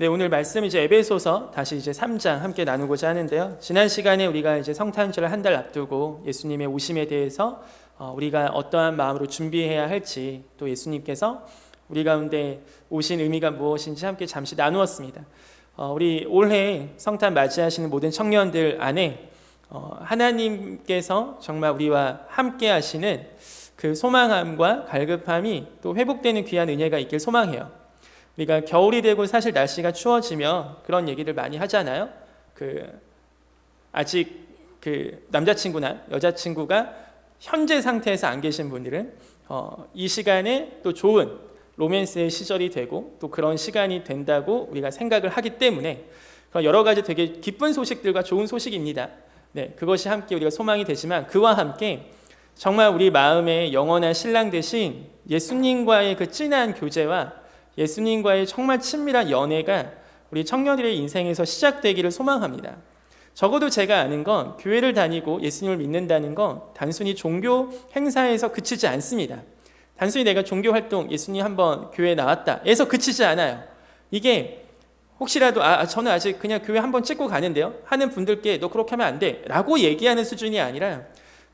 네, 오늘 말씀 이제 에베소서 다시 이제 3장 함께 나누고자 하는데요. 지난 시간에 우리가 이제 성탄절을 한 달 앞두고 예수님의 오심에 대해서 우리가 어떠한 마음으로 준비해야 할지, 또 예수님께서 우리 가운데 오신 의미가 무엇인지 함께 잠시 나누었습니다. 우리 올해 성탄 맞이하시는 모든 청년들 안에 하나님께서 정말 우리와 함께 하시는 그 소망함과 갈급함이 또 회복되는 귀한 은혜가 있길 소망해요. 우리가 겨울이 되고 사실 날씨가 추워지면 그런 얘기를 많이 하잖아요. 아직 남자친구나 여자친구가 현재 상태에서 안 계신 분들은 이 시간에 또 좋은 로맨스의 시절이 되고 또 그런 시간이 된다고 우리가 생각을 하기 때문에 여러 가지 되게 기쁜 소식들과 좋은 소식입니다. 네, 그것이 함께 우리가 소망이 되지만 그와 함께 정말 우리 마음의 영원한 신랑 되신 예수님과의 그 진한 교제와 예수님과의 정말 친밀한 연애가 우리 청년들의 인생에서 시작되기를 소망합니다. 적어도 제가 아는 건 교회를 다니고 예수님을 믿는다는 건 단순히 종교 행사에서 그치지 않습니다. 단순히 내가 종교 활동, 예수님 한번 교회에 나왔다 에서 그치지 않아요. 이게 혹시라도 저는 아직 그냥 교회 한번 찍고 가는데요 하는 분들께 너 그렇게 하면 안 돼 라고 얘기하는 수준이 아니라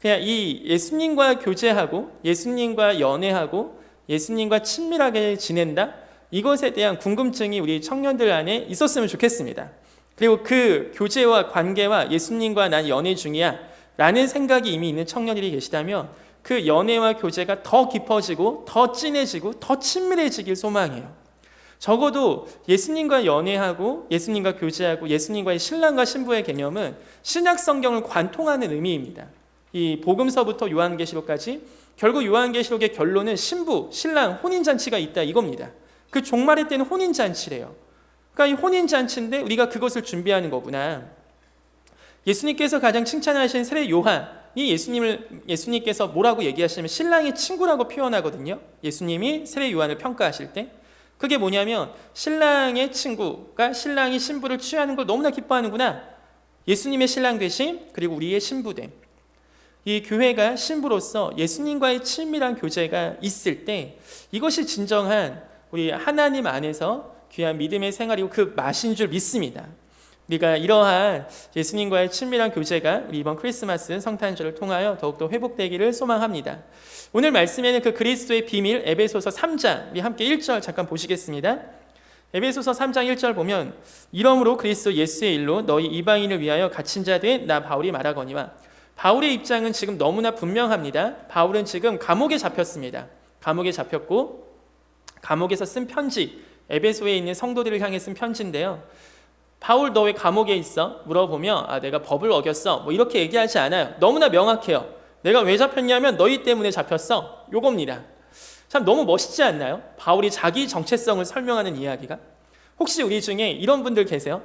그냥 이 예수님과 교제하고 예수님과 연애하고 예수님과 친밀하게 지낸다, 이것에 대한 궁금증이 우리 청년들 안에 있었으면 좋겠습니다. 그리고 그 교제와 관계와 예수님과 난 연애 중이야 라는 생각이 이미 있는 청년들이 계시다면 그 연애와 교제가 더 깊어지고 더 진해지고 더 친밀해지길 소망해요. 적어도 예수님과 연애하고 예수님과 교제하고 예수님과의 신랑과 신부의 개념은 신약 성경을 관통하는 의미입니다. 이 복음서부터 요한계시록까지 결국 요한계시록의 결론은 신부, 신랑, 혼인잔치가 있다 이겁니다. 그 종말의 때는 혼인잔치래요. 그러니까 이 혼인잔치인데 우리가 그것을 준비하는 거구나. 예수님께서 가장 칭찬하신 세례 요한이 예수님께서 뭐라고 얘기하시냐면 신랑의 친구라고 표현하거든요. 예수님이 세례 요한을 평가하실 때 그게 뭐냐면 신랑의 친구가 신랑이 신부를 취하는 걸 너무나 기뻐하는구나. 예수님의 신랑 되심 그리고 우리의 신부됨. 이 교회가 신부로서 예수님과의 친밀한 교제가 있을 때 이것이 진정한 우리 하나님 안에서 귀한 믿음의 생활이고 그 맛인 줄 믿습니다. 우리가 이러한 예수님과의 친밀한 교제가 우리 이번 크리스마스 성탄절을 통하여 더욱더 회복되기를 소망합니다. 오늘 말씀에는 그 그리스도의 비밀 에베소서 3장 우리 함께 1절 잠깐 보시겠습니다. 에베소서 3장 1절 보면 이러므로 그리스도 예수의 일로 너희 이방인을 위하여 갇힌 자 된 나 바울이 말하거니와, 바울의 입장은 지금 너무나 분명합니다. 바울은 지금 감옥에 잡혔습니다. 감옥에 잡혔고 감옥에서 쓴 편지, 에베소에 있는 성도들을 향해 쓴 편지인데요. 바울 너 왜 감옥에 있어? 물어보면 내가 법을 어겼어 뭐 이렇게 얘기하지 않아요. 너무나 명확해요. 내가 왜 잡혔냐면 너희 때문에 잡혔어, 요겁니다. 참 너무 멋있지 않나요? 바울이 자기 정체성을 설명하는 이야기가. 혹시 우리 중에 이런 분들 계세요?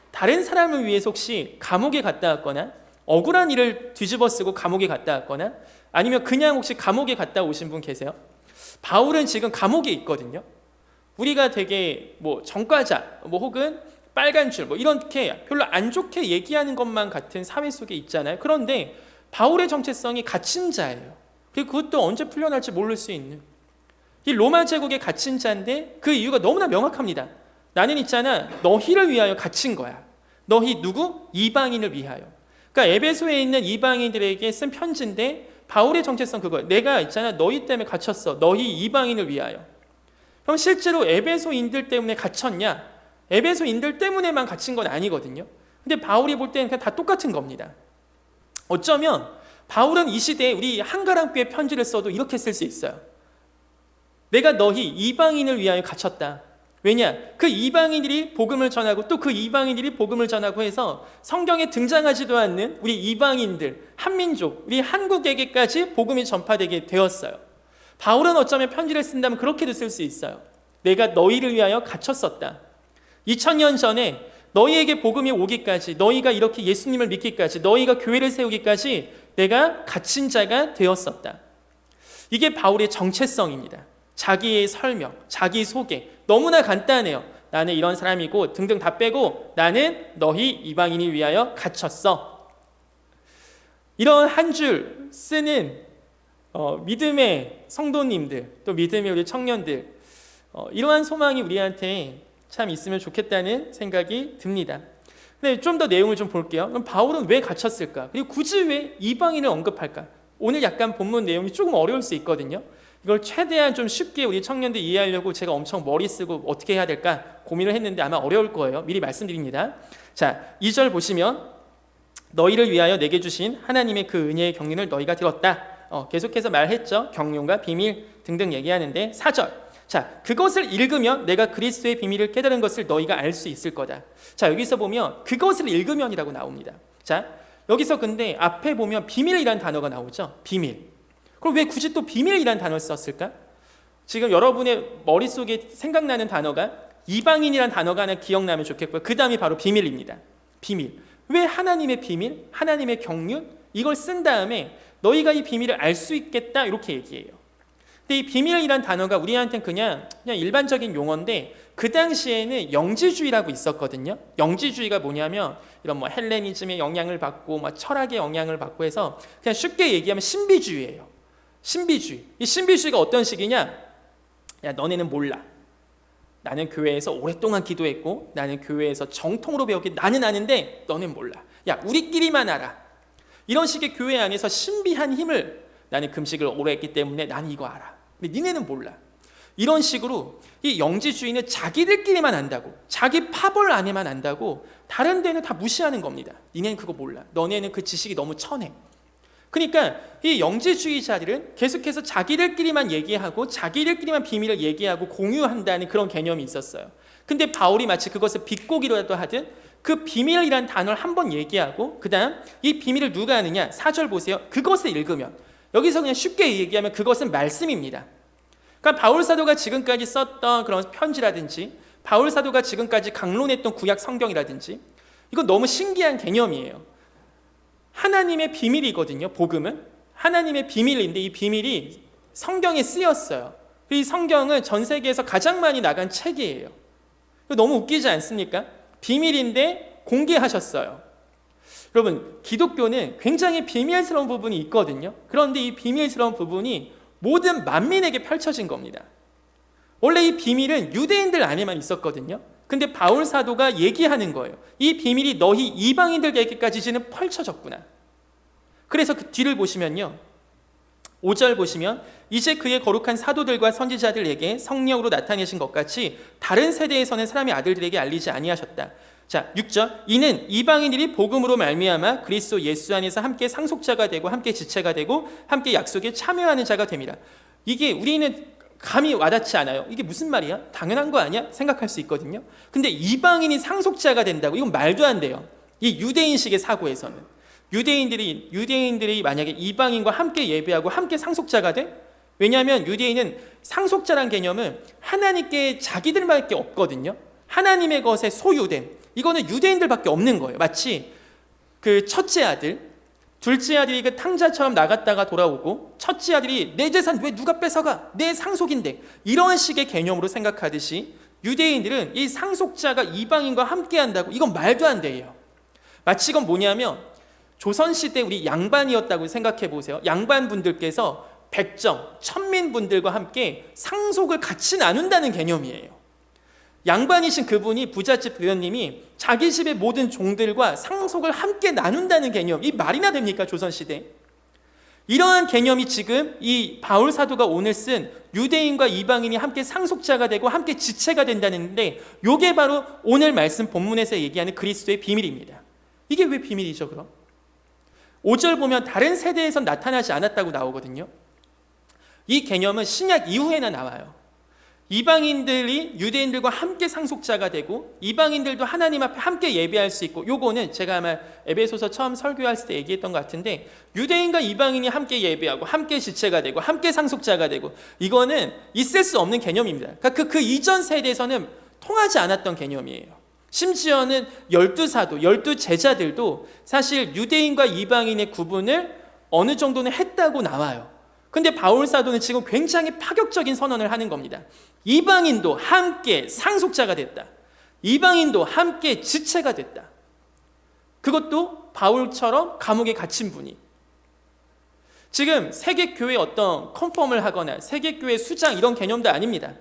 다른 사람을 위해서 혹시 감옥에 갔다 왔거나 억울한 일을 뒤집어 쓰고 감옥에 갔다 왔거나 아니면 그냥 혹시 감옥에 갔다 오신 분 계세요? 바울은 지금 감옥에 있거든요. 우리가 되게 전과자 혹은 빨간 줄 이렇게 별로 안 좋게 얘기하는 것만 같은 사회 속에 있잖아요. 그런데 바울의 정체성이 갇힌 자예요. 그리고 그것도 언제 풀려날지 모를 수 있는 이 로마 제국의 갇힌 자인데 그 이유가 너무나 명확합니다. 나는 있잖아 너희를 위하여 갇힌 거야. 너희 누구? 이방인을 위하여. 그러니까 에베소에 있는 이방인들에게 쓴 편지인데 바울의 정체성 그거예요. 내가 있잖아 너희 때문에 갇혔어. 너희 이방인을 위하여. 그럼 실제로 에베소인들 때문에 갇혔냐? 에베소인들 때문에만 갇힌 건 아니거든요. 근데 바울이 볼 때는 그냥 다 똑같은 겁니다. 어쩌면 바울은 이 시대에 우리 한가람교회 편지를 써도 이렇게 쓸 수 있어요. 내가 너희 이방인을 위하여 갇혔다. 왜냐? 그 이방인들이 복음을 전하고 또 그 이방인들이 복음을 전하고 해서 성경에 등장하지도 않는 우리 이방인들, 한민족, 우리 한국에게까지 복음이 전파되게 되었어요. 바울은 어쩌면 편지를 쓴다면 그렇게도 쓸 수 있어요. 내가 너희를 위하여 갇혔었다. 2000년 전에 너희에게 복음이 오기까지, 너희가 이렇게 예수님을 믿기까지, 너희가 교회를 세우기까지 내가 갇힌 자가 되었었다. 이게 바울의 정체성입니다. 자기의 설명, 자기 소개 너무나 간단해요. 나는 이런 사람이고 등등 다 빼고 나는 너희 이방인을 위하여 갇혔어. 이런 한 줄 쓰는 믿음의 성도님들, 또 믿음의 우리 청년들, 이러한 소망이 우리한테 참 있으면 좋겠다는 생각이 듭니다. 근데 좀 더 내용을 좀 볼게요. 그럼 바울은 왜 갇혔을까? 그리고 굳이 왜 이방인을 언급할까? 오늘 약간 본문 내용이 조금 어려울 수 있거든요. 이걸 최대한 좀 쉽게 우리 청년들 이해하려고 제가 엄청 머리 쓰고 어떻게 해야 될까 고민을 했는데 아마 어려울 거예요. 미리 말씀드립니다. 자, 2절 보시면 너희를 위하여 내게 주신 하나님의 그 은혜의 경륜을 너희가 들었다. 계속해서 말했죠. 경륜과 비밀 등등 얘기하는데 4절. 자, 그것을 읽으면 내가 그리스도의 비밀을 깨달은 것을 너희가 알 수 있을 거다. 자, 여기서 보면 그것을 읽으면이라고 나옵니다. 자, 여기서 근데 앞에 보면 비밀이라는 단어가 나오죠. 비밀. 그럼 왜 굳이 또 비밀이라는 단어를 썼을까? 지금 여러분의 머릿속에 생각나는 단어가 이방인이라는 단어가 하나 기억나면 좋겠고요. 그 다음이 바로 비밀입니다. 비밀. 왜 하나님의 비밀, 하나님의 경륜 이걸 쓴 다음에 너희가 이 비밀을 알 수 있겠다 이렇게 얘기해요. 근데 이 비밀이란 단어가 우리한테는 그냥 일반적인 용어인데 그 당시에는 영지주의라고 있었거든요. 영지주의가 뭐냐면 이런 뭐 헬레니즘의 영향을 받고 뭐 철학의 영향을 받고 해서 그냥 쉽게 얘기하면 신비주의예요. 신비주의. 이 신비주의가 어떤 식이냐? 야, 너네는 몰라. 나는 교회에서 오랫동안 기도했고 나는 교회에서 정통으로 배웠기 나는 아는데 너는 몰라. 야, 우리끼리만 알아. 이런 식의 교회 안에서 신비한 힘을 나는 금식을 오래 했기 때문에 나는 이거 알아. 근데 니네는 몰라. 이런 식으로 이 영지주의는 자기들끼리만 안다고, 자기 파벌 안에만 안다고 다른 데는 다 무시하는 겁니다. 니네는 그거 몰라. 너네는 그 지식이 너무 천해. 그러니까 이 영지주의자들은 계속해서 자기들끼리만 얘기하고 자기들끼리만 비밀을 얘기하고 공유한다는 그런 개념이 있었어요. 근데 바울이 마치 그것을 비꼬기라도 하듯 그 비밀이라는 단어를 한번 얘기하고 그 다음 이 비밀을 누가 아느냐? 4절 보세요. 그것을 읽으면 여기서 그냥 쉽게 얘기하면 그것은 말씀입니다. 그러니까 바울 사도가 지금까지 썼던 그런 편지라든지 바울 사도가 지금까지 강론했던 구약 성경이라든지 이건 너무 신기한 개념이에요. 하나님의 비밀이거든요. 복음은 하나님의 비밀인데 이 비밀이 성경에 쓰였어요. 이 성경은 전 세계에서 가장 많이 나간 책이에요. 너무 웃기지 않습니까? 비밀인데 공개하셨어요. 여러분, 기독교는 굉장히 비밀스러운 부분이 있거든요. 그런데 이 비밀스러운 부분이 모든 만민에게 펼쳐진 겁니다. 원래 이 비밀은 유대인들 안에만 있었거든요. 근데 바울 사도가 얘기하는 거예요. 이 비밀이 너희 이방인들에게까지 이제는 펼쳐졌구나. 그래서 그 뒤를 보시면요. 5절 보시면 이제 그의 거룩한 사도들과 선지자들에게 성령으로 나타내신 것 같이 다른 세대에서는 사람의 아들들에게 알리지 아니하셨다. 자, 6절. 이는 이방인들이 복음으로 말미암아 그리스도 예수 안에서 함께 상속자가 되고 함께 지체가 되고 함께 약속에 참여하는 자가 됩니다. 이게 우리는 감이 와닿지 않아요. 이게 무슨 말이야? 당연한 거 아니야? 생각할 수 있거든요. 근데 이방인이 상속자가 된다고? 이건 말도 안 돼요. 이 유대인식의 사고에서는. 유대인들이 만약에 이방인과 함께 예배하고 함께 상속자가 돼? 왜냐하면 유대인은 상속자란 개념은 하나님께 자기들밖에 없거든요. 하나님의 것에 소유됨. 이거는 유대인들밖에 없는 거예요. 마치 그 첫째 아들, 둘째 아들이 그 탕자처럼 나갔다가 돌아오고 첫째 아들이 내 재산 왜 누가 뺏어가? 내 상속인데. 이런 식의 개념으로 생각하듯이 유대인들은 이 상속자가 이방인과 함께 한다고 이건 말도 안 돼요. 마치 이건 뭐냐면 조선시대 우리 양반이었다고 생각해 보세요. 양반분들께서 백정, 천민분들과 함께 상속을 같이 나눈다는 개념이에요. 양반이신 그분이 부잣집 부녀님이 자기 집의 모든 종들과 상속을 함께 나눈다는 개념, 이 말이나 됩니까? 조선시대. 이러한 개념이 지금 이 바울 사도가 오늘 쓴 유대인과 이방인이 함께 상속자가 되고 함께 지체가 된다는데 이게 바로 오늘 말씀 본문에서 얘기하는 그리스도의 비밀입니다. 이게 왜 비밀이죠 그럼? 5절 보면 다른 세대에서 나타나지 않았다고 나오거든요. 이 개념은 신약 이후에나 나와요. 이방인들이 유대인들과 함께 상속자가 되고 이방인들도 하나님 앞에 함께 예배할 수 있고 요거는 제가 아마 에베소서 처음 설교할 때 얘기했던 것 같은데 유대인과 이방인이 함께 예배하고 함께 지체가 되고 함께 상속자가 되고 이거는 있을 수 없는 개념입니다. 그러니까 그 이전 세대에서는 통하지 않았던 개념이에요. 심지어는 12사도, 12제자들도 사실 유대인과 이방인의 구분을 어느 정도는 했다고 나와요. 근데 바울 사도는 지금 굉장히 파격적인 선언을 하는 겁니다. 이방인도 함께 상속자가 됐다. 이방인도 함께 지체가 됐다. 그것도 바울처럼 감옥에 갇힌 분이. 지금 세계교회 어떤 컨펌을 하거나 세계교회 수장 이런 개념도 아닙니다.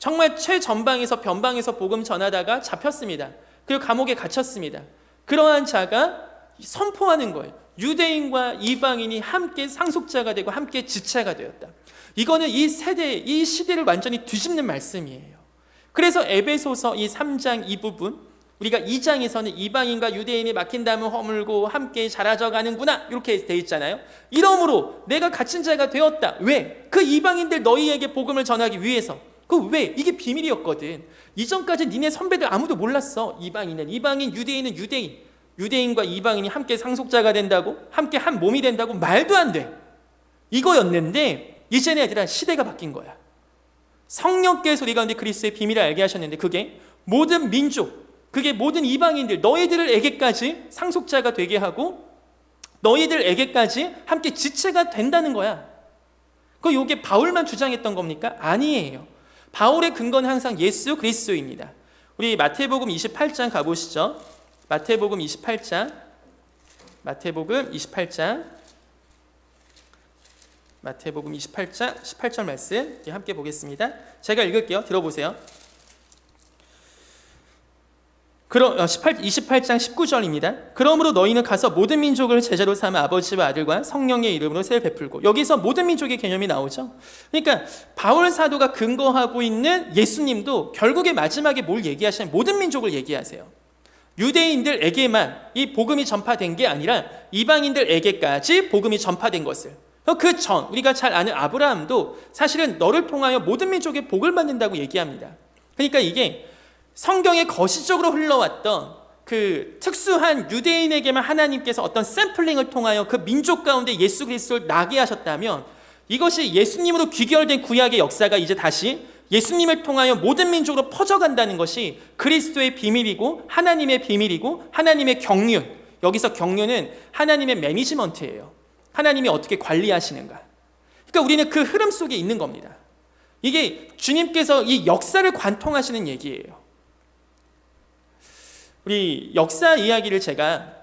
정말 최전방에서 변방에서 복음 전하다가 잡혔습니다. 그리고 감옥에 갇혔습니다. 그러한 자가 선포하는 거예요. 유대인과 이방인이 함께 상속자가 되고 함께 지체가 되었다. 이거는 이 세대, 이 시대를 완전히 뒤집는 말씀이에요. 그래서 에베소서 이 3장 이 부분, 우리가 2장에서는 이방인과 유대인이 막힌 담을 허물고 함께 자라져 가는구나 이렇게 돼 있잖아요. 이러므로 내가 갇힌 자가 되었다. 왜? 그 이방인들 너희에게 복음을 전하기 위해서. 그 왜? 이게 비밀이었거든. 이전까지 니네 선배들 아무도 몰랐어. 이방인은 이방인, 유대인은 유대인. 유대인과 이방인이 함께 상속자가 된다고? 함께 한 몸이 된다고? 말도 안 돼. 이거였는데 이제는 얘들아 시대가 바뀐 거야. 성령께서 우리 가운데 그리스도의 비밀을 알게 하셨는데 그게 모든 민족, 그게 모든 이방인들 너희들에게까지 상속자가 되게 하고 너희들에게까지 함께 지체가 된다는 거야. 이게 바울만 주장했던 겁니까? 아니에요. 바울의 근거는 항상 예수 그리스도입니다. 우리 마태복음 28장 가보시죠. 마태복음 28장 18절 말씀 함께 보겠습니다. 제가 읽을게요. 들어보세요. 28장 19절입니다. 그러므로 너희는 가서 모든 민족을 제자로 삼아 아버지와 아들과 성령의 이름으로 세를 베풀고, 여기서 모든 민족의 개념이 나오죠. 그러니까 바울 사도가 근거하고 있는 예수님도 결국에 마지막에 뭘 얘기하시냐면 모든 민족을 얘기하세요. 유대인들에게만 이 복음이 전파된 게 아니라 이방인들에게까지 복음이 전파된 것을, 그 전 우리가 잘 아는 아브라함도 사실은 너를 통하여 모든 민족의 복을 받는다고 얘기합니다. 그러니까 이게 성경에 거시적으로 흘러왔던 그 특수한 유대인에게만 하나님께서 어떤 샘플링을 통하여 그 민족 가운데 예수 그리스도를 나게 하셨다면, 이것이 예수님으로 귀결된 구약의 역사가 이제 다시 예수님을 통하여 모든 민족으로 퍼져간다는 것이 그리스도의 비밀이고 하나님의 비밀이고 하나님의 경륜. 여기서 경륜은 하나님의 매니지먼트예요. 하나님이 어떻게 관리하시는가. 그러니까 우리는 그 흐름 속에 있는 겁니다. 이게 주님께서 이 역사를 관통하시는 얘기예요. 우리 역사 이야기를 제가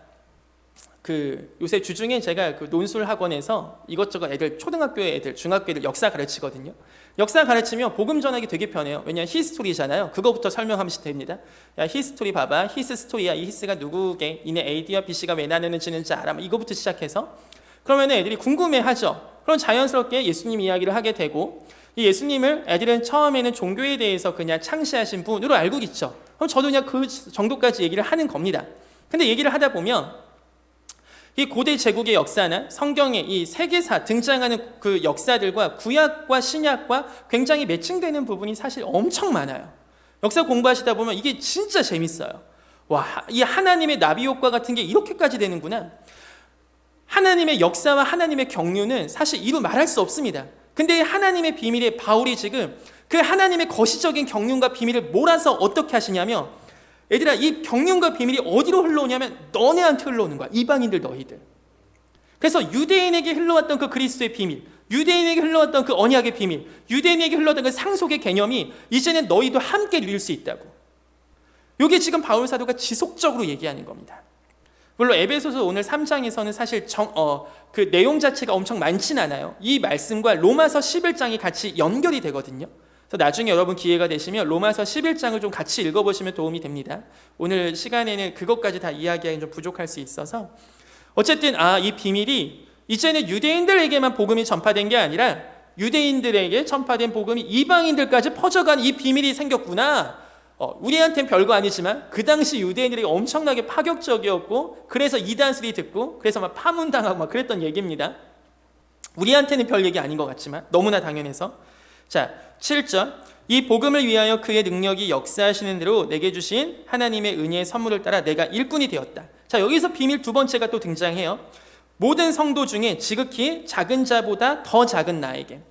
요새 주중에 제가 논술 학원에서 이것저것 애들, 초등학교 애들, 중학교 애들 역사 가르치거든요. 역사 가르치면 복음 전하기 되게 편해요. 왜냐하면 히스토리잖아요. 그거부터 설명하면 됩니다. 야, 히스토리 봐봐. 히스 스토리야. 이 히스가 누구게? 이네 AD와 BC가 왜 나누는지는 알아? 이거부터 시작해서 그러면 애들이 궁금해하죠. 그럼 자연스럽게 예수님 이야기를 하게 되고, 이 예수님을 애들은 처음에는 종교에 대해서 그냥 창시하신 분으로 알고 있죠. 그럼 저도 그냥 그 정도까지 얘기를 하는 겁니다. 근데 얘기를 하다 보면 이 고대 제국의 역사나 성경의 이 세계사 등장하는 그 역사들과 구약과 신약과 굉장히 매칭되는 부분이 사실 엄청 많아요. 역사 공부하시다 보면 이게 진짜 재밌어요. 와, 이 하나님의 나비 효과 같은 게 이렇게까지 되는구나. 하나님의 역사와 하나님의 경륜은 사실 이루 말할 수 없습니다. 근데 하나님의 비밀에 바울이 지금 그 하나님의 거시적인 경륜과 비밀을 몰아서 어떻게 하시냐면, 얘들아 이 경륜과 비밀이 어디로 흘러오냐면 너네한테 흘러오는 거야. 이방인들 너희들. 그래서 유대인에게 흘러왔던 그 그리스도의 비밀, 유대인에게 흘러왔던 그 언약의 비밀, 유대인에게 흘러왔던 그 상속의 개념이 이제는 너희도 함께 누릴 수 있다고. 이게 지금 바울 사도가 지속적으로 얘기하는 겁니다. 물론 에베소서 오늘 3장에서는 사실 그 내용 자체가 엄청 많진 않아요. 이 말씀과 로마서 11장이 같이 연결이 되거든요. 그래서 나중에 여러분 기회가 되시면 로마서 11장을 좀 같이 읽어보시면 도움이 됩니다. 오늘 시간에는 그것까지 다 이야기하기는 좀 부족할 수 있어서, 어쨌든 이 비밀이 이제는 유대인들에게만 복음이 전파된 게 아니라 유대인들에게 전파된 복음이 이방인들까지 퍼져간 이 비밀이 생겼구나. 우리한테는 별거 아니지만 그 당시 유대인들이 엄청나게 파격적이었고, 그래서 이단술이 듣고 그래서 막 파문당하고 막 그랬던 얘기입니다. 우리한테는 별 얘기 아닌 것 같지만 너무나 당연해서. 자, 7절. 이 복음을 위하여 그의 능력이 역사하시는 대로 내게 주신 하나님의 은혜의 선물을 따라 내가 일꾼이 되었다. 자, 여기서 비밀 두 번째가 또 등장해요. 모든 성도 중에 지극히 작은 자보다 더 작은 나에게.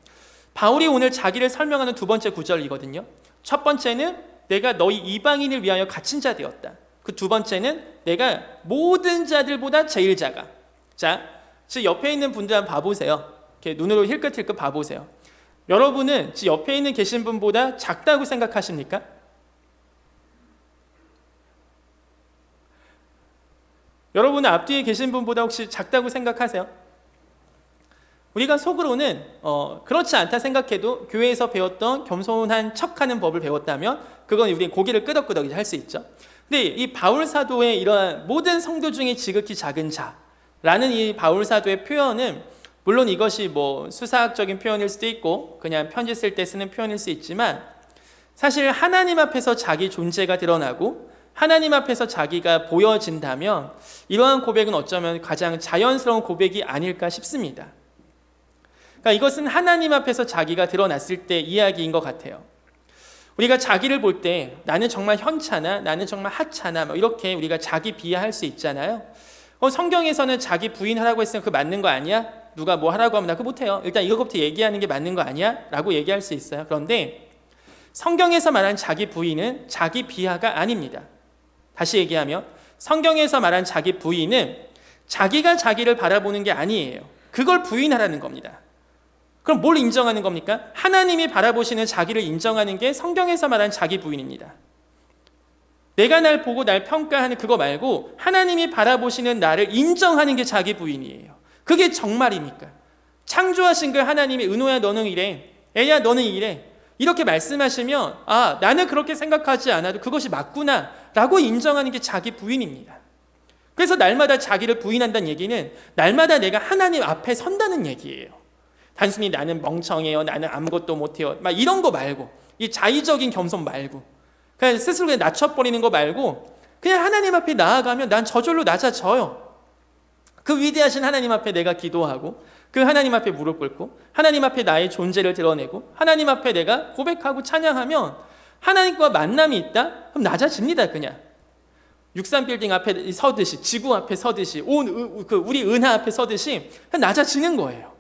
바울이 오늘 자기를 설명하는 두 번째 구절이거든요. 첫 번째는 내가 너희 이방인을 위하여 갇힌 자 되었다. 그 두 번째는 내가 모든 자들보다 제일 작아. 자, 지금 옆에 있는 분들 한번 봐보세요. 이렇게 눈으로 힐끗힐끗 봐보세요. 여러분은 지금 옆에 있는 계신 분보다 작다고 생각하십니까? 여러분은 앞뒤에 계신 분보다 혹시 작다고 생각하세요? 우리가 속으로는 그렇지 않다 생각해도 교회에서 배웠던 겸손한 척하는 법을 배웠다면 그건 우리 고개를 끄덕끄덕 할 수 있죠. 근데 이 바울 사도의 이러한 모든 성도 중에 지극히 작은 자라는 이 바울 사도의 표현은 물론 이것이 뭐 수사학적인 표현일 수도 있고 그냥 편지 쓸 때 쓰는 표현일 수 있지만 사실 하나님 앞에서 자기 존재가 드러나고 하나님 앞에서 자기가 보여진다면 이러한 고백은 어쩌면 가장 자연스러운 고백이 아닐까 싶습니다. 그러니까 이것은 하나님 앞에서 자기가 드러났을 때 이야기인 것 같아요. 우리가 자기를 볼 때 나는 정말 현차나 나는 정말 하차나 뭐 이렇게 우리가 자기 비하할 수 있잖아요. 성경에서는 자기 부인하라고 했으면 그거 맞는 거 아니야? 누가 뭐 하라고 하면 나 그거 못해요. 일단 이거부터 얘기하는 게 맞는 거 아니야? 라고 얘기할 수 있어요. 그런데 성경에서 말한 자기 부인은 자기 비하가 아닙니다. 다시 얘기하면 성경에서 말한 자기 부인은 자기가 자기를 바라보는 게 아니에요. 그걸 부인하라는 겁니다. 그럼 뭘 인정하는 겁니까? 하나님이 바라보시는 자기를 인정하는 게 성경에서 말한 자기 부인입니다. 내가 날 보고 날 평가하는 그거 말고 하나님이 바라보시는 나를 인정하는 게 자기 부인이에요. 그게 정말입니까? 창조하신 그 하나님이 은호야 너는 이래, 애야 너는 이래 이렇게 말씀하시면 아 나는 그렇게 생각하지 않아도 그것이 맞구나 라고 인정하는 게 자기 부인입니다. 그래서 날마다 자기를 부인한다는 얘기는 날마다 내가 하나님 앞에 선다는 얘기예요. 단순히 나는 멍청해요, 나는 아무것도 못해요 막 이런 거 말고 이 자의적인 겸손 말고 그냥 스스로 그냥 낮춰버리는 거 말고 그냥 하나님 앞에 나아가면 난 저절로 낮아져요. 그 위대하신 하나님 앞에 내가 기도하고 그 하나님 앞에 무릎 꿇고 하나님 앞에 나의 존재를 드러내고 하나님 앞에 내가 고백하고 찬양하면 하나님과 만남이 있다? 그럼 낮아집니다. 그냥 63빌딩 앞에 서듯이 지구 앞에 서듯이 우리 은하 앞에 서듯이 그냥 낮아지는 거예요.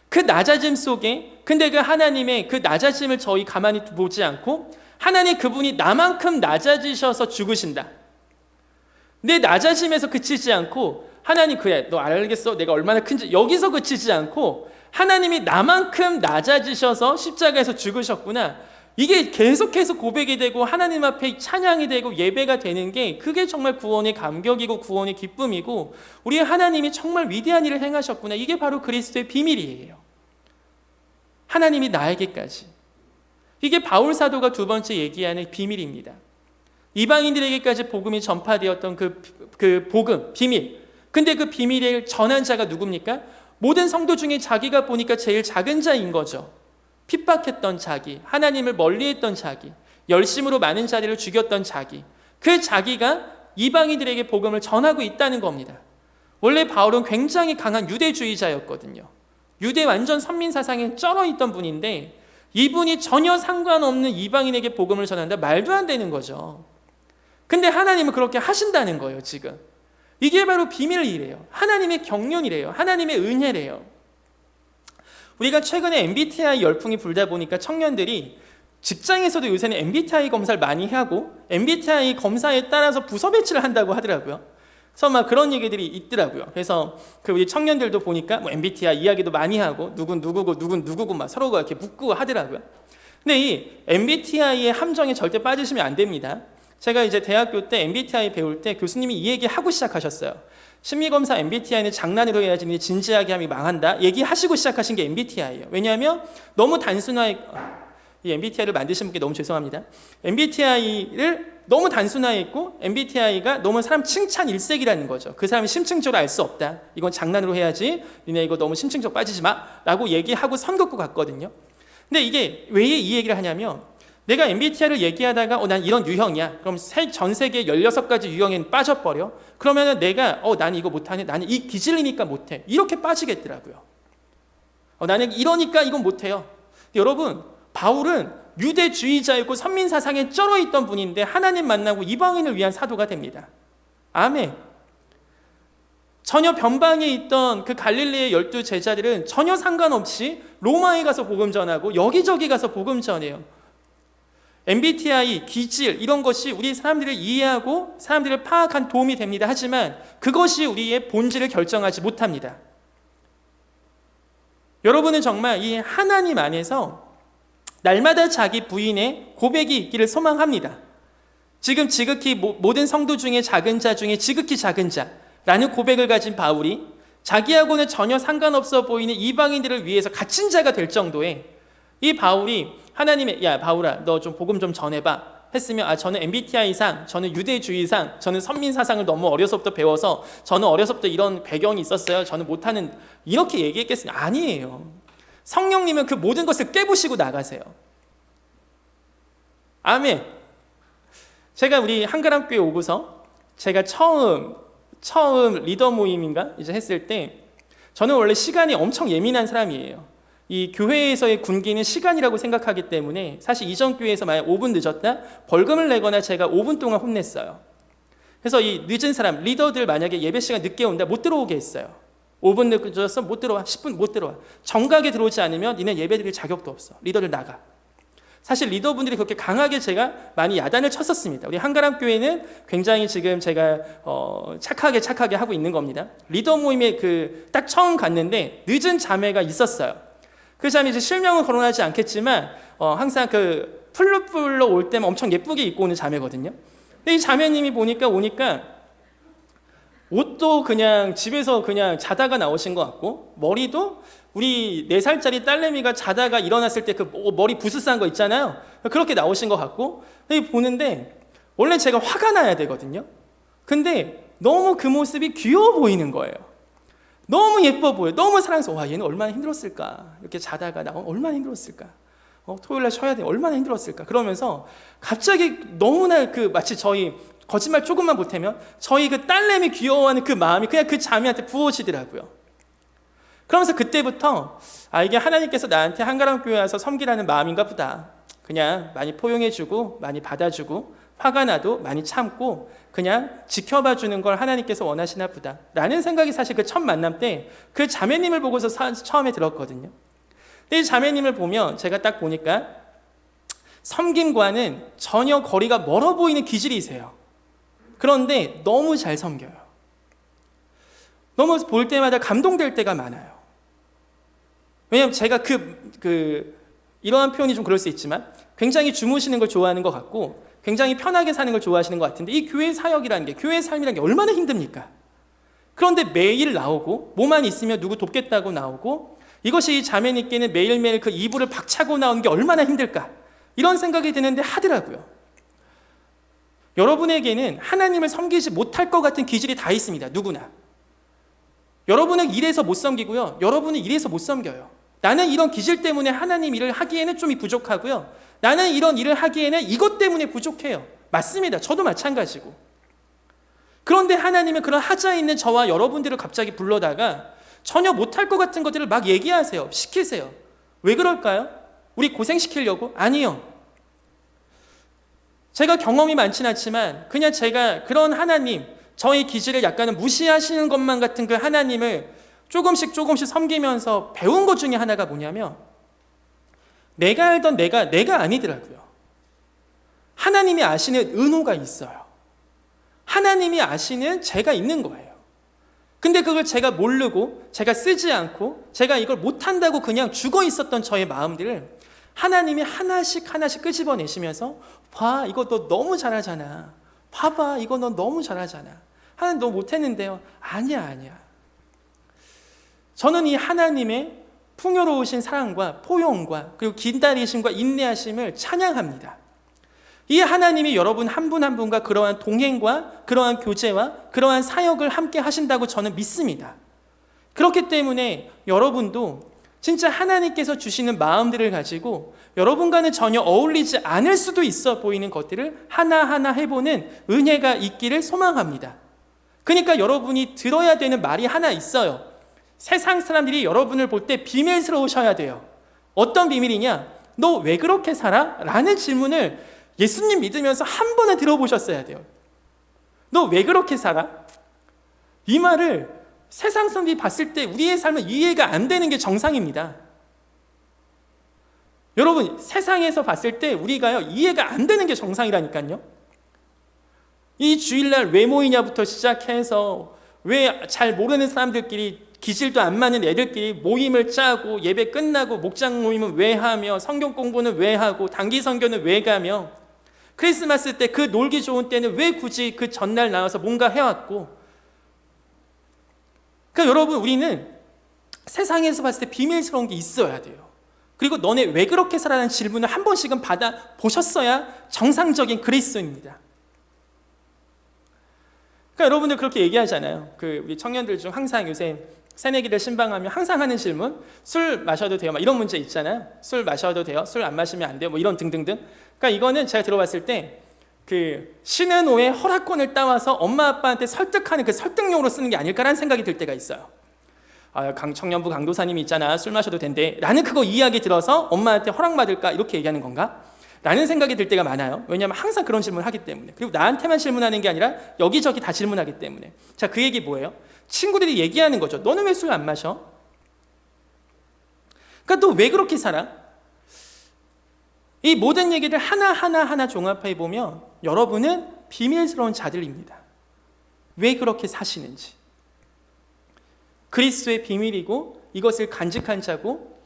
그 낮아짐 속에 근데 그 하나님의 그 낮아짐을 저희 가만히 보지 않고 하나님 그분이 나만큼 낮아지셔서 죽으신다. 내 낮아짐에서 그치지 않고 하나님 그래 너 알겠어 내가 얼마나 큰지 여기서 그치지 않고 하나님이 나만큼 낮아지셔서 십자가에서 죽으셨구나. 이게 계속해서 고백이 되고 하나님 앞에 찬양이 되고 예배가 되는 게 그게 정말 구원의 감격이고 구원의 기쁨이고 우리 하나님이 정말 위대한 일을 행하셨구나. 이게 바로 그리스도의 비밀이에요. 하나님이 나에게까지. 이게 바울 사도가 두 번째 얘기하는 비밀입니다. 이방인들에게까지 복음이 전파되었던 그 복음, 비밀. 근데 그 비밀을 전한 자가 누굽니까? 모든 성도 중에 자기가 보니까 제일 작은 자인 거죠. 핍박했던 자기, 하나님을 멀리했던 자기, 열심으로 많은 자리를 죽였던 자기. 그 자기가 이방인들에게 복음을 전하고 있다는 겁니다. 원래 바울은 굉장히 강한 유대주의자였거든요. 유대 완전 선민 사상에 쩔어 있던 분인데 이분이 전혀 상관없는 이방인에게 복음을 전한다? 말도 안 되는 거죠. 근데 하나님은 그렇게 하신다는 거예요, 지금. 이게 바로 비밀이래요. 하나님의 경륜이래요. 하나님의 은혜래요. 우리가 최근에 MBTI 열풍이 불다 보니까 청년들이 직장에서도 요새는 MBTI 검사를 많이 하고 MBTI 검사에 따라서 부서 배치를 한다고 하더라고요. 그래서 막 그런 얘기들이 있더라고요. 그래서 그 우리 청년들도 보니까 뭐 MBTI 이야기도 많이 하고 누군 누구고 막 서로가 이렇게 묻고 하더라고요. 근데 이 MBTI의 함정에 절대 빠지시면 안 됩니다. 제가 이제 대학교 때 MBTI 배울 때 교수님이 이 얘기 하고 시작하셨어요. 심리검사 MBTI는 장난으로 해야지 진지하게 하면 망한다. 얘기하시고 시작하신 게 MBTI예요. 왜냐하면 너무 단순하게 이 MBTI를 만드신 분께 너무 죄송합니다. MBTI를 너무 단순화했고 MBTI가 너무 사람 칭찬 일색이라는 거죠. 그 사람이 심층적으로 알 수 없다. 이건 장난으로 해야지. 니네 이거 너무 심층적 빠지지 마. 라고 얘기하고 선 긋고 갔거든요. 근데 이게 왜 이 얘기를 하냐면 내가 MBTI를 얘기하다가 난 이런 유형이야. 그럼 전 세계 16가지 유형에 빠져버려. 그러면 내가 나는 이거 못하네. 나는 이 기질이니까 못해. 이렇게 빠지겠더라고요. 나는 이러니까 이건 못해요. 여러분 바울은 유대주의자였고 선민사상에 쩔어있던 분인데 하나님 만나고 이방인을 위한 사도가 됩니다. 아멘. 전혀 변방에 있던 그 갈릴리의 12 제자들은 전혀 상관없이 로마에 가서 복음 전하고 여기저기 가서 복음 전해요. MBTI, 기질 이런 것이 우리 사람들을 이해하고 사람들을 파악한 도움이 됩니다. 하지만 그것이 우리의 본질을 결정하지 못합니다. 여러분은 정말 이 하나님 안에서 날마다 자기 부인의 고백이 있기를 소망합니다. 지금 지극히 모든 성도 중에 작은 자 중에 지극히 작은 자라는 고백을 가진 바울이 자기하고는 전혀 상관없어 보이는 이방인들을 위해서 갇힌 자가 될 정도의 이 바울이 하나님의 야 바울아 너 좀 복음 좀 전해봐 했으면 저는 MBTI상 저는 유대주의상 저는 선민사상을 너무 어려서부터 배워서 저는 어려서부터 이런 배경이 있었어요. 저는 못하는 이렇게 얘기했겠습니까? 아니에요. 성령님은 그 모든 것을 깨부시고 나가세요. 아멘. 제가 우리 한가람교회 오고서 제가 처음 리더 모임인가 이제 했을 때 저는 원래 시간이 엄청 예민한 사람이에요. 이 교회에서의 군기는 시간이라고 생각하기 때문에 사실 이전 교회에서 만약 5분 늦었다 벌금을 내거나 제가 5분 동안 혼냈어요. 그래서 이 늦은 사람 리더들 만약에 예배 시간 늦게 온다 못 들어오게 했어요. 5분 늦어서 못 들어와 10분 못 들어와 정각에 들어오지 않으면 니네 예배 드릴 자격도 없어. 리더들 나가. 사실 리더분들이 그렇게 강하게 제가 많이 야단을 쳤었습니다. 우리 한가람교회는 굉장히 지금 제가 착하게 하고 있는 겁니다. 리더 모임에 딱 처음 갔는데 늦은 자매가 있었어요. 그 자매 이제 실명은 거론하지 않겠지만 항상 풀로 올 때만 엄청 예쁘게 입고 오는 자매거든요. 근데 이 자매님이 오니까 옷도 그냥 집에서 그냥 자다가 나오신 것 같고 머리도 우리 4살짜리 딸내미가 자다가 일어났을 때 그 머리 부스스한 거 있잖아요. 그렇게 나오신 것 같고 보는데 원래 제가 화가 나야 되거든요. 근데 너무 그 모습이 귀여워 보이는 거예요. 너무 예뻐 보여요. 너무 사랑스러워. 와 얘는 얼마나 힘들었을까. 이렇게 자다가 나오면 얼마나 힘들었을까. 토요일날 쉬어야 돼. 얼마나 힘들었을까. 그러면서 갑자기 너무나 마치 저희 거짓말 조금만 보태면 저희 그 딸내미 귀여워하는 그 마음이 그냥 그 자매한테 부어지더라고요. 그러면서 그때부터 이게 하나님께서 나한테 한가람교회 와서 섬기라는 마음인가 보다. 그냥 많이 포용해주고 많이 받아주고 화가 나도 많이 참고 그냥 지켜봐 주는 걸 하나님께서 원하시나 보다 라는 생각이 사실 그 첫 만남 때 그 자매님을 보고서 처음에 들었거든요. 근데 이 자매님을 보면 제가 딱 보니까 섬김과는 전혀 거리가 멀어 보이는 기질이세요. 그런데 너무 잘 섬겨요. 너무 볼 때마다 감동될 때가 많아요. 왜냐하면 제가 이러한 표현이 좀 그럴 수 있지만 굉장히 주무시는 걸 좋아하는 것 같고 굉장히 편하게 사는 걸 좋아하시는 것 같은데 이 교회 사역이라는 게 교회 삶이라는 게 얼마나 힘듭니까? 그런데 매일 나오고 뭐만 있으면 누구 돕겠다고 나오고 이것이 이 자매님께는 매일매일 그 이불을 박차고 나오는 게 얼마나 힘들까 이런 생각이 드는데 하더라고요. 여러분에게는 하나님을 섬기지 못할 것 같은 기질이 다 있습니다. 누구나. 여러분은 이래서 못 섬기고요. 여러분은 이래서 못 섬겨요. 나는 이런 기질 때문에 하나님 일을 하기에는 좀 부족하고요. 나는 이런 일을 하기에는 이것 때문에 부족해요. 맞습니다. 저도 마찬가지고. 그런데 하나님은 그런 하자에 있는 저와 여러분들을 갑자기 불러다가 전혀 못할 것 같은 것들을 막 얘기하세요. 시키세요. 왜 그럴까요? 우리 고생시키려고? 아니요. 제가 경험이 많진 않지만 그냥 제가 그런 하나님, 저의 기질을 약간은 무시하시는 것만 같은 그 하나님을 조금씩 섬기면서 배운 것 중에 하나가 뭐냐면 내가 알던 내가 아니더라고요. 하나님이 아시는 은호가 있어요. 하나님이 아시는 제가 있는 거예요. 근데 그걸 제가 모르고 제가 쓰지 않고 제가 이걸 못한다고 그냥 죽어 있었던 저의 마음들을 하나님이 하나씩 끄집어내시면서 봐 이거 너 너무 잘하잖아. 봐봐 이거 너 너무 잘하잖아. 하나님 너 못했는데요. 아니야. 저는 이 하나님의 풍요로우신 사랑과 포용과 그리고 기다리심과 인내하심을 찬양합니다. 이 하나님이 여러분 한 분 한 분과 그러한 동행과 그러한 교제와 그러한 사역을 함께 하신다고 저는 믿습니다. 그렇기 때문에 여러분도 진짜 하나님께서 주시는 마음들을 가지고 여러분과는 전혀 어울리지 않을 수도 있어 보이는 것들을 하나하나 해보는 은혜가 있기를 소망합니다. 그러니까 여러분이 들어야 되는 말이 하나 있어요. 세상 사람들이 여러분을 볼 때 비밀스러우셔야 돼요. 어떤 비밀이냐? 너 왜 그렇게 살아? 라는 질문을 예수님 믿으면서 한 번은 들어보셨어야 돼요. 너 왜 그렇게 살아? 이 말을 세상 사람들이 봤을 때 우리의 삶은 이해가 안 되는 게 정상입니다. 여러분 세상에서 봤을 때 우리가요 이해가 안 되는 게 정상이라니까요. 이 주일날 왜 모이냐부터 시작해서 왜 잘 모르는 사람들끼리 기질도 안 맞는 애들끼리 모임을 짜고 예배 끝나고 목장 모임은 왜 하며 성경 공부는 왜 하고 단기 선교는 왜 가며 크리스마스 때 그 놀기 좋은 때는 왜 굳이 그 전날 나와서 뭔가 해왔고 그러니까 여러분, 우리는 세상에서 봤을 때 비밀스러운 게 있어야 돼요. 그리고 너네 왜 그렇게 살아라는 질문을 한 번씩은 받아보셨어야 정상적인 그리스도입니다. 그러니까 여러분들 그렇게 얘기하잖아요. 우리 청년들 중 항상 요새 새내기를 신방하면 항상 하는 질문, 술 마셔도 돼요? 막 이런 문제 있잖아요. 술 마셔도 돼요? 술 안 마시면 안 돼요? 뭐 이런 등등등. 그러니까 이거는 제가 들어봤을 때 신은호의 허락권을 따와서 엄마 아빠한테 설득하는 그 설득용으로 쓰는 게 아닐까라는 생각이 들 때가 있어요. 청년부 강도사님이 있잖아, 술 마셔도 된대. 나는 그거 이야기 들어서 엄마한테 허락받을까 이렇게 얘기하는 건가? 라는 생각이 들 때가 많아요. 왜냐하면 항상 그런 질문을 하기 때문에. 그리고 나한테만 질문하는 게 아니라 여기저기 다 질문하기 때문에. 자, 그 얘기 뭐예요? 친구들이 얘기하는 거죠. 너는 왜 술 안 마셔? 그러니까 너 왜 그렇게 살아? 이 모든 얘기를 하나하나 종합해 보면 여러분은 비밀스러운 자들입니다. 왜 그렇게 사시는지. 그리스도의 비밀이고 이것을 간직한 자고,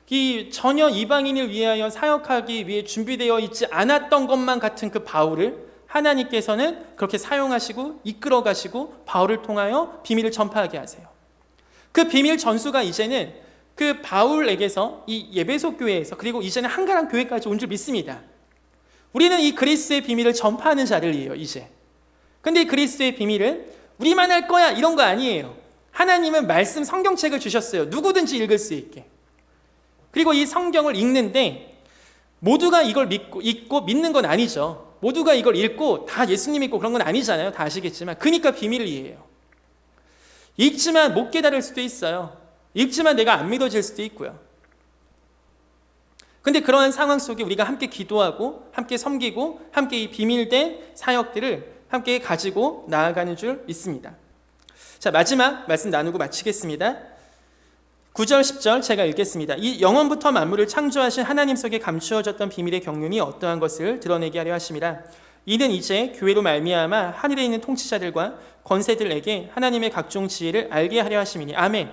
이 전혀 이방인을 위하여 사역하기 위해 준비되어 있지 않았던 것만 같은 그 바울을 하나님께서는 그렇게 사용하시고 이끌어 가시고 바울을 통하여 비밀을 전파하게 하세요. 그 비밀 전수가 이제는 그 바울에게서 이 에베소 교회에서, 그리고 이제는 한가람 교회까지 온 줄 믿습니다. 우리는 이 그리스도의 비밀을 전파하는 자들이에요, 이제. 근데 이 그리스도의 비밀은 우리만 할 거야 이런 거 아니에요. 하나님은 말씀 성경책을 주셨어요. 누구든지 읽을 수 있게. 그리고 이 성경을 읽는데 모두가 이걸 읽고 믿는 건 아니죠. 모두가 이걸 읽고 다 예수님 믿고 그런 건 아니잖아요. 다 아시겠지만. 그러니까 비밀이에요. 읽지만 못 깨달을 수도 있어요. 읽지만 내가 안 믿어질 수도 있고요. 근데 그러한 상황 속에 우리가 함께 기도하고 함께 섬기고 함께 이 비밀된 사역들을 함께 가지고 나아가는 줄 믿습니다. 자, 마지막 말씀 나누고 마치겠습니다. 9절 10절 제가 읽겠습니다. 이 영원부터 만물을 창조하신 하나님 속에 감추어졌던 비밀의 경륜이 어떠한 것을 드러내게 하려 하심이라. 이는 이제 교회로 말미암아 하늘에 있는 통치자들과 권세들에게 하나님의 각종 지혜를 알게 하려 하심이니. 아멘.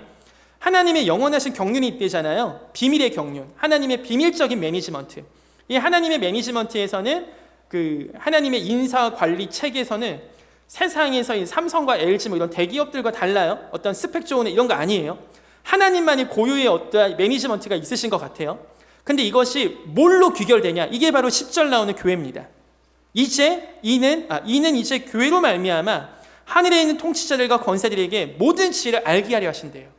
하나님의 영원하신 경륜이 있대잖아요. 비밀의 경륜, 하나님의 비밀적인 매니지먼트. 이 하나님의 매니지먼트에서는 하나님의 인사 관리 체계에서는 세상에서 이 삼성과 LG 뭐 이런 대기업들과 달라요. 어떤 스펙 좋은 이런 거 아니에요. 하나님만의 고유의 어떠한 매니지먼트가 있으신 것 같아요. 근데 이것이 뭘로 귀결되냐? 이게 바로 10절 나오는 교회입니다. 이는 이제 교회로 말미암아 하늘에 있는 통치자들과 권세들에게 모든 지혜를 알게 하려 하신대요.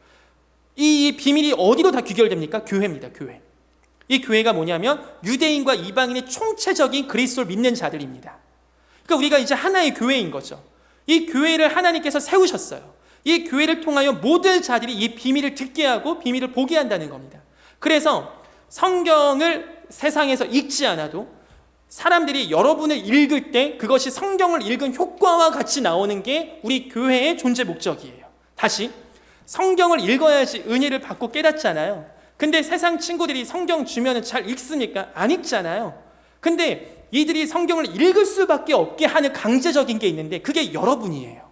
이 비밀이 어디로 다 귀결됩니까? 교회입니다. 교회. 이 교회가 뭐냐면 유대인과 이방인의 총체적인 그리스도를 믿는 자들입니다. 그러니까 우리가 이제 하나의 교회인 거죠. 이 교회를 하나님께서 세우셨어요. 이 교회를 통하여 모든 자들이 이 비밀을 듣게 하고 비밀을 보게 한다는 겁니다. 그래서 성경을 세상에서 읽지 않아도 사람들이 여러분을 읽을 때 그것이 성경을 읽은 효과와 같이 나오는 게 우리 교회의 존재 목적이에요. 다시, 성경을 읽어야지 은혜를 받고 깨닫잖아요. 근데 세상 친구들이 성경 주면 잘 읽습니까? 안 읽잖아요. 근데 이들이 성경을 읽을 수밖에 없게 하는 강제적인 게 있는데 그게 여러분이에요.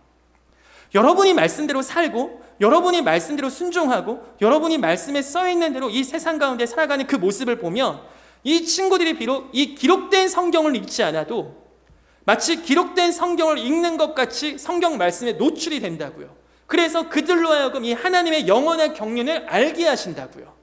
여러분이 말씀대로 살고 여러분이 말씀대로 순종하고 여러분이 말씀에 써있는 대로 이 세상 가운데 살아가는 그 모습을 보면 이 친구들이 비록 이 기록된 성경을 읽지 않아도 마치 기록된 성경을 읽는 것 같이 성경 말씀에 노출이 된다고요. 그래서 그들로 하여금 이 하나님의 영원한 경륜을 알게 하신다고요.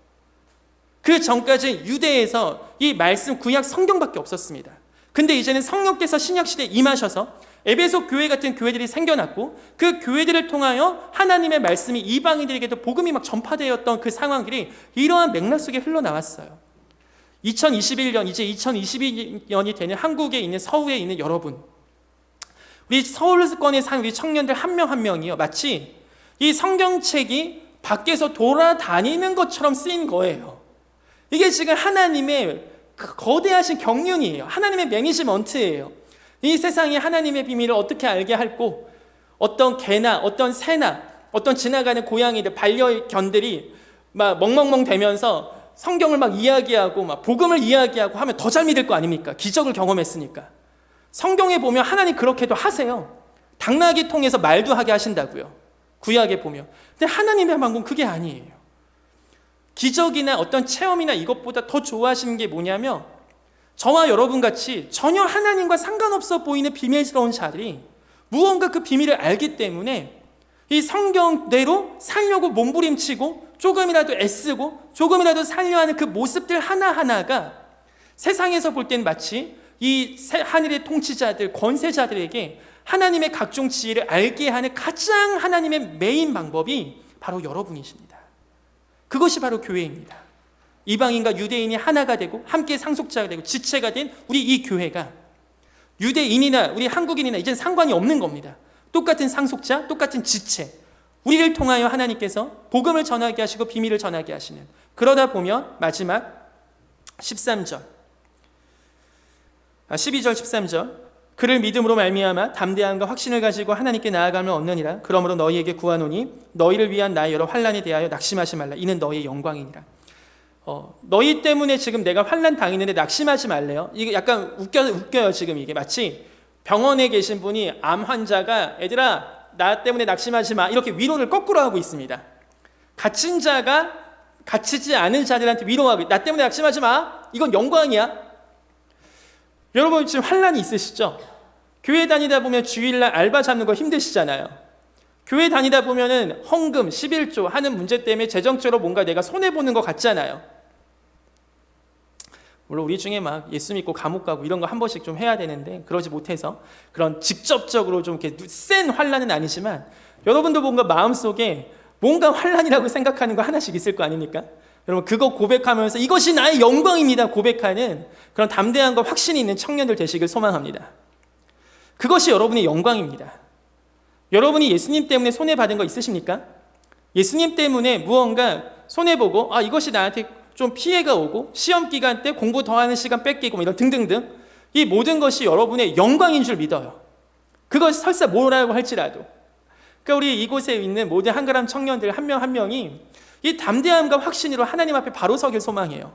그 전까지 유대에서 이 말씀 구약 성경밖에 없었습니다. 근데 이제는 성령께서 신약시대에 임하셔서 에베소 교회 같은 교회들이 생겨났고 그 교회들을 통하여 하나님의 말씀이 이방인들에게도 복음이 막 전파되었던 그 상황들이 이러한 맥락 속에 흘러나왔어요. 2021년 이제 2022년이 되는 한국에 있는 서울에 있는 여러분, 우리 서울권에 사는 우리 청년들 한 명 한 명이요, 마치 이 성경책이 밖에서 돌아다니는 것처럼 쓰인 거예요. 이게 지금 하나님의 거대하신 경륜이에요. 하나님의 매니지먼트예요. 이 세상이 하나님의 비밀을 어떻게 알게 할고, 어떤 개나 어떤 새나 어떤 지나가는 고양이들, 반려견들이 막 멍멍멍 대면서 성경을 막 이야기하고 막 복음을 이야기하고 하면 더 잘 믿을 거 아닙니까? 기적을 경험했으니까. 성경에 보면 하나님 그렇게도 하세요. 당나귀 통해서 말도 하게 하신다고요. 구약에 보면. 근데 하나님의 방법은 그게 아니에요. 기적이나 어떤 체험이나 이것보다 더 좋아하시는 게 뭐냐면 저와 여러분같이 전혀 하나님과 상관없어 보이는 비밀스러운 자들이 무언가 그 비밀을 알기 때문에 이 성경대로 살려고 몸부림치고 조금이라도 애쓰고 조금이라도 살려 하는 그 모습들 하나하나가 세상에서 볼 땐 마치 이 하늘의 통치자들, 권세자들에게 하나님의 각종 지혜를 알게 하는 가장 하나님의 메인 방법이 바로 여러분이십니다. 그것이 바로 교회입니다. 이방인과 유대인이 하나가 되고 함께 상속자가 되고 지체가 된 우리 이 교회가 유대인이나 우리 한국인이나 이젠 상관이 없는 겁니다. 똑같은 상속자, 똑같은 지체, 우리를 통하여 하나님께서 복음을 전하게 하시고 비밀을 전하게 하시는, 그러다 보면 마지막 12절 13절 그를 믿음으로 말미암아 담대함과 확신을 가지고 하나님께 나아감을 얻느니라. 그러므로 너희에게 구하노니 너희를 위한 나의 여러 환난에 대하여 낙심하지 말라. 이는 너희의 영광이니라. 너희 때문에 지금 내가 환난 당했는데 낙심하지 말래요. 이게 약간 웃겨요. 지금 이게 마치 병원에 계신 분이 암 환자가 얘들아 나 때문에 낙심하지 마 이렇게 위로를 거꾸로 하고 있습니다. 갇힌 자가 갇히지 않은 자들한테 위로하고 나 때문에 낙심하지 마. 이건 영광이야. 여러분 지금 환난이 있으시죠? 교회 다니다 보면 주일날 알바 잡는 거 힘드시잖아요. 교회 다니다 보면은 헌금, 11조 하는 문제 때문에 재정적으로 뭔가 내가 손해보는 것 같잖아요. 물론 우리 중에 막 예수 믿고 감옥 가고 이런 거 한 번씩 좀 해야 되는데 그러지 못해서 그런 직접적으로 좀 이렇게 센 환난은 아니지만 여러분도 뭔가 마음속에 뭔가 환난이라고 생각하는 거 하나씩 있을 거 아닙니까? 여러분 그거 고백하면서 이것이 나의 영광입니다 고백하는 그런 담대함과 확신이 있는 청년들 되시길 소망합니다. 그것이 여러분의 영광입니다. 여러분이 예수님 때문에 손해받은 거 있으십니까? 예수님 때문에 무언가 손해보고 이것이 나한테 좀 피해가 오고 시험 기간 때 공부 더 하는 시간 뺏기고 이런 등등등 이 모든 것이 여러분의 영광인 줄 믿어요. 그것이 설사 뭐라고 할지라도. 그러니까 우리 이곳에 있는 모든 한가람 청년들 한 명 한 명이 이 담대함과 확신으로 하나님 앞에 바로 서길 소망해요.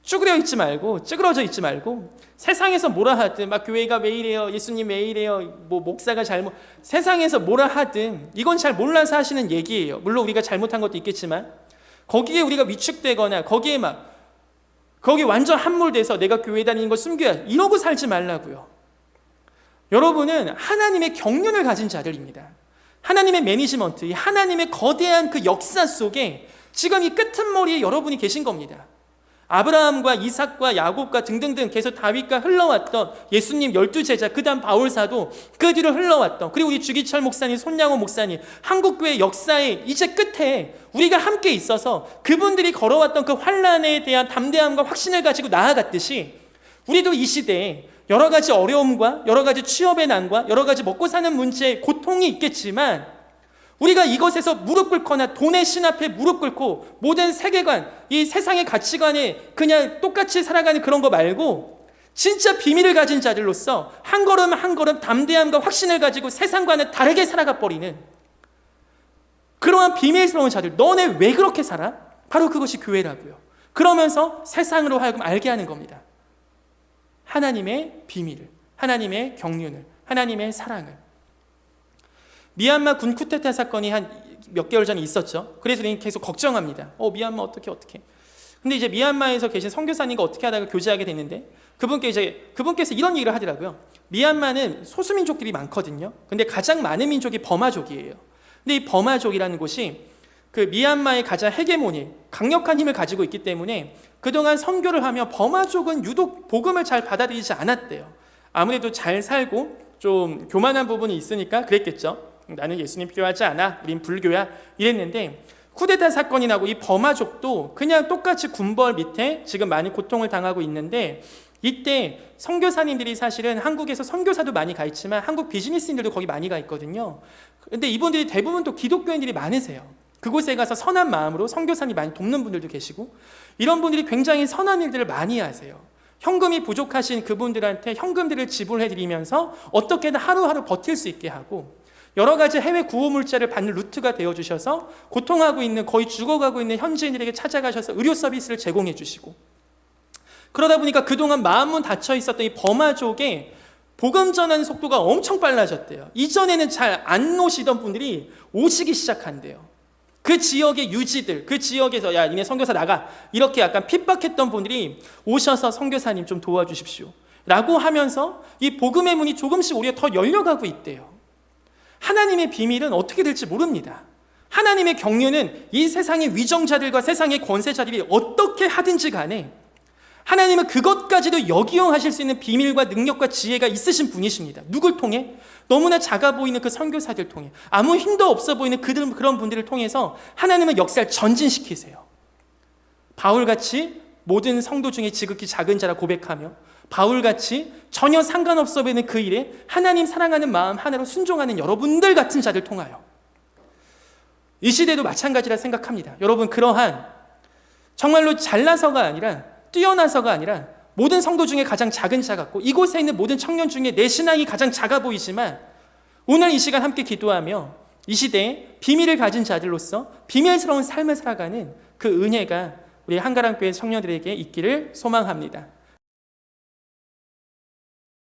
쭈그려 있지 말고 찌그러져 있지 말고 세상에서 뭐라 하든 막 교회가 왜 이래요 예수님 왜 이래요 뭐 목사가 잘못 세상에서 뭐라 하든 이건 잘 몰라서 하시는 얘기예요. 물론 우리가 잘못한 것도 있겠지만 거기에 우리가 위축되거나 거기 완전 함몰돼서 내가 교회 다니는 걸 숨겨야 이러고 살지 말라고요. 여러분은 하나님의 경륜을 가진 자들입니다. 하나님의 매니지먼트, 하나님의 거대한 그 역사 속에 지금 이 끄트머리에 여러분이 계신 겁니다. 아브라함과 이삭과 야곱과 등등등 계속 다윗과 흘러왔던 예수님 12제자 그 다음 바울사도 그 뒤로 흘러왔던 그리고 우리 주기철 목사님, 손양호 목사님 한국교회 역사의 이제 끝에 우리가 함께 있어서 그분들이 걸어왔던 그 환난에 대한 담대함과 확신을 가지고 나아갔듯이 우리도 이 시대에 여러 가지 어려움과 여러 가지 취업의 난과 여러 가지 먹고 사는 문제에 고통이 있겠지만 우리가 이것에서 무릎 꿇거나 돈의 신 앞에 무릎 꿇고 모든 세계관, 이 세상의 가치관에 그냥 똑같이 살아가는 그런 거 말고 진짜 비밀을 가진 자들로서 한 걸음 한 걸음 담대함과 확신을 가지고 세상과는 다르게 살아가 버리는 그러한 비밀스러운 자들. 너네 왜 그렇게 살아? 바로 그것이 교회라고요. 그러면서 세상으로 하여금 알게 하는 겁니다. 하나님의 비밀을, 하나님의 경륜을, 하나님의 사랑을. 미얀마 군 쿠데타 사건이 한 몇 개월 전에 있었죠. 그래서 우리는 계속 걱정합니다. 미얀마 어떻게. 근데 이제 미얀마에서 계신 선교사님과 어떻게 하다가 교제하게 됐는데 그분께서 이런 얘기를 하더라고요. 미얀마는 소수민족들이 많거든요. 근데 가장 많은 민족이 버마족이에요. 근데 이 버마족이라는 곳이 그 미얀마의 가장 헤게모니, 강력한 힘을 가지고 있기 때문에 그동안 선교를 하며 버마족은 유독 복음을 잘 받아들이지 않았대요. 아무래도 잘 살고 좀 교만한 부분이 있으니까 그랬겠죠. 나는 예수님 필요하지 않아, 우린 불교야 이랬는데 쿠데타 사건이 나고 이 버마족도 그냥 똑같이 군벌 밑에 지금 많이 고통을 당하고 있는데 이때 선교사님들이 사실은 한국에서 선교사도 많이 가 있지만 한국 비즈니스인들도 거기 많이 가 있거든요. 근데 이분들이 대부분 또 기독교인들이 많으세요. 그곳에 가서 선한 마음으로 선교사님 많이 돕는 분들도 계시고 이런 분들이 굉장히 선한 일들을 많이 하세요. 현금이 부족하신 그분들한테 현금들을 지불해드리면서 어떻게든 하루하루 버틸 수 있게 하고 여러 가지 해외 구호물자를 받는 루트가 되어주셔서 고통하고 있는 거의 죽어가고 있는 현지인들에게 찾아가셔서 의료 서비스를 제공해 주시고 그러다 보니까 그동안 마음문 닫혀 있었던 이 버마족의 복음 전하는 속도가 엄청 빨라졌대요. 이전에는 잘 안 오시던 분들이 오시기 시작한대요. 그 지역의 유지들, 그 지역에서 야 니네 선교사 나가 이렇게 약간 핍박했던 분들이 오셔서 선교사님 좀 도와주십시오 라고 하면서 이 복음의 문이 조금씩 오히려 더 열려가고 있대요. 하나님의 비밀은 어떻게 될지 모릅니다. 하나님의 경륜은 이 세상의 위정자들과 세상의 권세자들이 어떻게 하든지 간에 하나님은 그것까지도 역이용하실 수 있는 비밀과 능력과 지혜가 있으신 분이십니다. 누굴 통해? 너무나 작아 보이는 그 선교사들 통해, 아무 힘도 없어 보이는 그런 분들을 통해서 하나님은 역사를 전진시키세요. 바울같이 모든 성도 중에 지극히 작은 자라 고백하며, 바울같이 전혀 상관없어 보이는 그 일에 하나님 사랑하는 마음 하나로 순종하는 여러분들 같은 자들 통하여 이 시대도 마찬가지라 생각합니다. 여러분, 그러한 정말로 잘나서가 아니라, 뛰어나서가 아니라 모든 성도 중에 가장 작은 자 같고, 이곳에 있는 모든 청년 중에 내 신앙이 가장 작아 보이지만, 오늘 이 시간 함께 기도하며 이 시대에 비밀을 가진 자들로서 비밀스러운 삶을 살아가는 그 은혜가 우리 한가람교회 청년들에게 있기를 소망합니다.